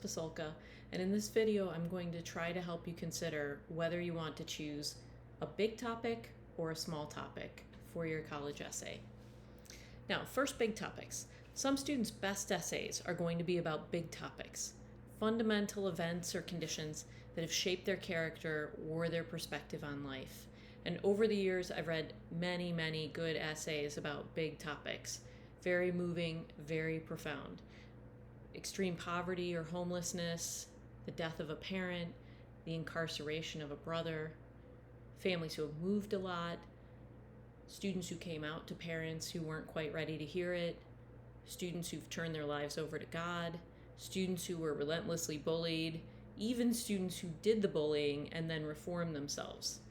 Pasulka, and in this video I'm going to try to help you consider whether you want to choose a big topic or a small topic for your college essay. Now, first, big topics. Some students' best essays are going to be about big topics, fundamental events or conditions that have shaped their character or their perspective on life. And over the years, I've read many good essays about big topics. Very moving, very profound. Extreme poverty or homelessness, the death of a parent, the incarceration of a brother, families who have moved a lot, students who came out to parents who weren't quite ready to hear it, students who've turned their lives over to God, students who were relentlessly bullied, even students who did the bullying and then reformed themselves.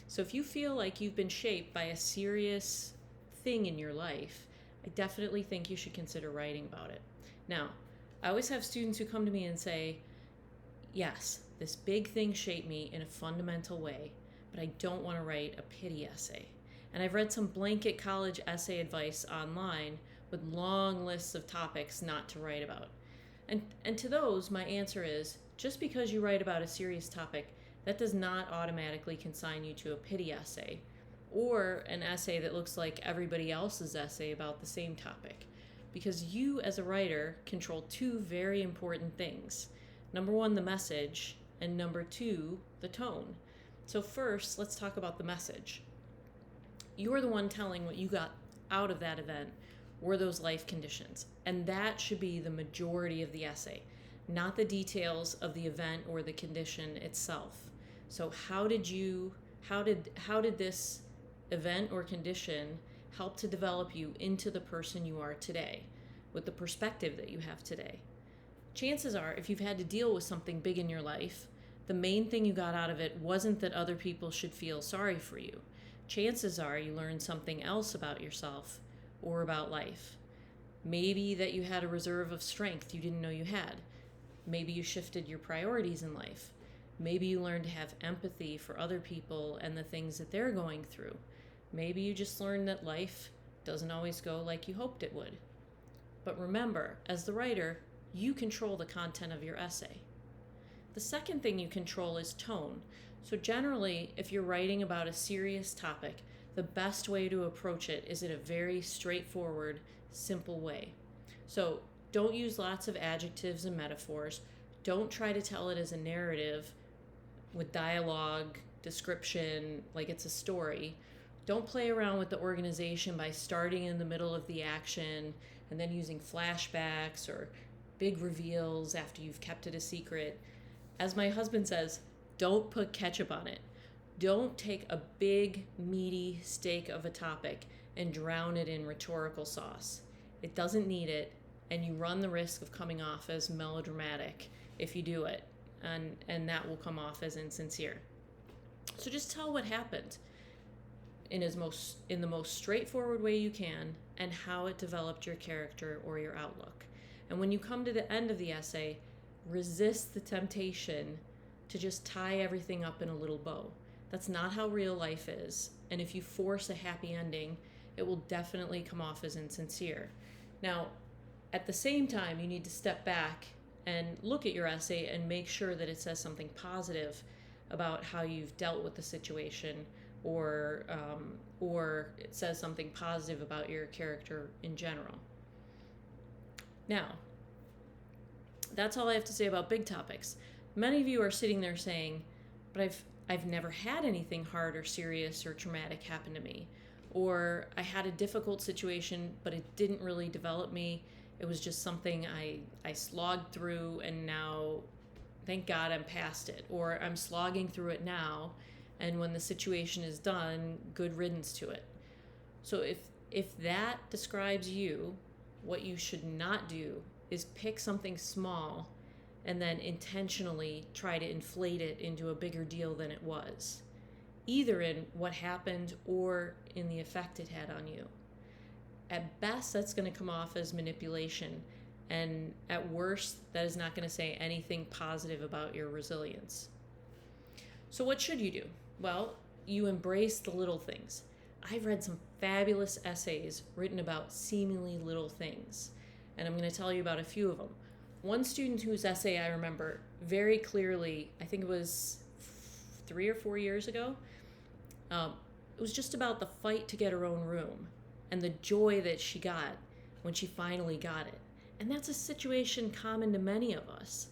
So if you feel like you've been shaped by a serious thing in your life, I definitely think you should consider writing about it. Now, I always have students who come to me and say, yes, this big thing shaped me in a fundamental way, but I don't want to write a pity essay. And I've read some blanket college essay advice online with long lists of topics not to write about. And to those, my answer is, just because you write about a serious topic, that does not automatically consign you to a pity essay or an essay that looks like everybody else's essay about the same topic. Because you, as a writer, control two very important things. Number one, the message, and number two, the tone. So first, let's talk about the message. You're the one telling what you got out of that event or those life conditions, and that should be the majority of the essay, not the details of the event or the condition itself. So how did this event or condition help to develop you into the person you are today, with the perspective that you have today? Chances are, if you've had to deal with something big in your life, the main thing you got out of it wasn't that other people should feel sorry for you. Chances are you learned something else about yourself or about life. Maybe that you had a reserve of strength you didn't know you had. Maybe you shifted your priorities in life. Maybe you learned to have empathy for other people and the things that they're going through. Maybe you just learned that life doesn't always go like you hoped it would. But remember, as the writer, you control the content of your essay. The second thing you control is tone. So generally, if you're writing about a serious topic, the best way to approach it is in a very straightforward, simple way. So don't use lots of adjectives and metaphors. Don't try to tell it as a narrative with dialogue, description, like it's a story. Don't play around with the organization by starting in the middle of the action and then using flashbacks or big reveals after you've kept it a secret. As my husband says, don't put ketchup on it. Don't take a big, meaty steak of a topic and drown it in rhetorical sauce. It doesn't need it, and you run the risk of coming off as melodramatic if you do it, and that will come off as insincere. So just tell what happened in the most straightforward way you can and how it developed your character or your outlook. And when you come to the end of the essay, resist the temptation to just tie everything up in a little bow. That's not how real life is. And if you force a happy ending, it will definitely come off as insincere. Now, at the same time, you need to step back and look at your essay and make sure that it says something positive about how you've dealt with the situation, or it says something positive about your character in general. Now, that's all I have to say about big topics. Many of you are sitting there saying, but I've never had anything hard or serious or traumatic happen to me. Or I had a difficult situation, but it didn't really develop me. It was just something I slogged through, and now, thank God, I'm past it. Or I'm slogging through it now, and when the situation is done, good riddance to it. So if that describes you, what you should not do is pick something small and then intentionally try to inflate it into a bigger deal than it was, either in what happened or in the effect it had on you. At best, that's going to come off as manipulation, and at worst, that is not going to say anything positive about your resilience. So what should you do? Well, you embrace the little things. I've read some fabulous essays written about seemingly little things, and I'm going to tell you about a few of them. One student whose essay I remember very clearly, I think it was 3 or 4 years ago, it was just about the fight to get her own room and the joy that she got when she finally got it. And that's a situation common to many of us.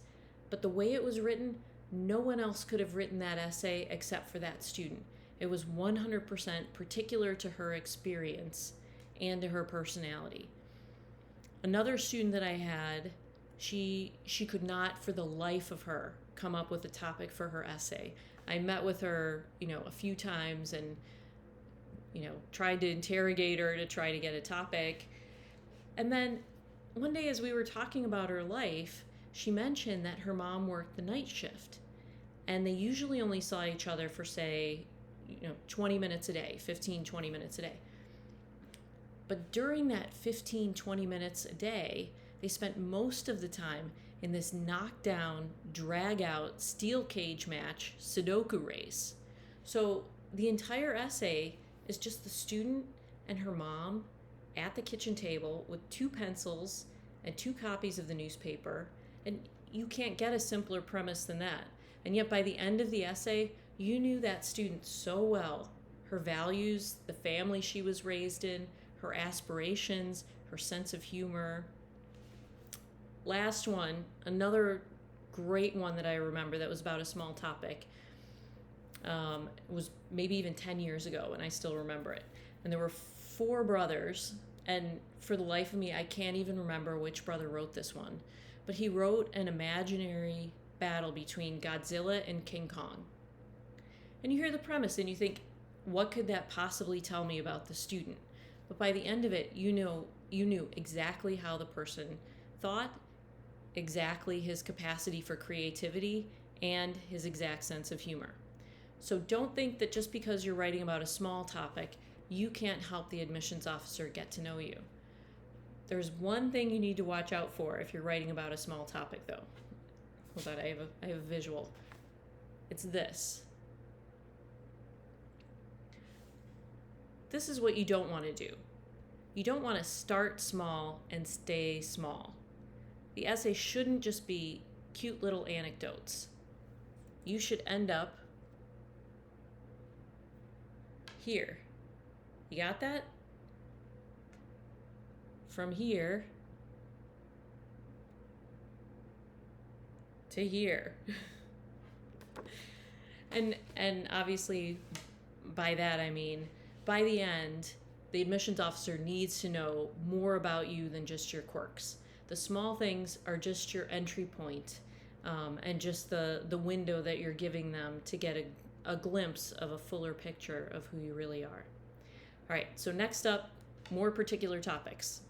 But the way it was written, no one else could have written that essay except for that student. It was 100% particular to her experience and to her personality. Another student that I had, she could not for the life of her come up with a topic for her essay. I met with her, a few times and, tried to interrogate her to try to get a topic. And then one day as we were talking about her life, she mentioned that her mom worked the night shift. And they usually only saw each other for, say, 20 minutes a day, 15, 20 minutes a day. But during that 15, 20 minutes a day, they spent most of the time in this knockdown, drag-out, steel cage match Sudoku race. So the entire essay is just the student and her mom at the kitchen table with 2 pencils and 2 copies of the newspaper. And you can't get a simpler premise than that. And yet by the end of the essay, you knew that student so well. Her values, the family she was raised in, her aspirations, her sense of humor. Last one, another great one that I remember that was about a small topic. It was maybe even 10 years ago, and I still remember it. And there were 4 brothers, and for the life of me, I can't even remember which brother wrote this one. But he wrote an imaginary battle between Godzilla and King Kong. And you hear the premise and you think, what could that possibly tell me about the student? But by the end of it, you knew exactly how the person thought, exactly his capacity for creativity, and his exact sense of humor. So don't think that just because you're writing about a small topic, you can't help the admissions officer get to know you. There's one thing you need to watch out for if you're writing about a small topic, though. Hold on, I have a visual. It's this. This is what you don't want to do. You don't want to start small and stay small. The essay shouldn't just be cute little anecdotes. You should end up here. You got that? From here to here. And obviously by that I mean by the end, the admissions officer needs to know more about you than just your quirks. The small things are just your entry point, and just the window that you're giving them to get a glimpse of a fuller picture of who you really are. All right, so next up, more particular topics.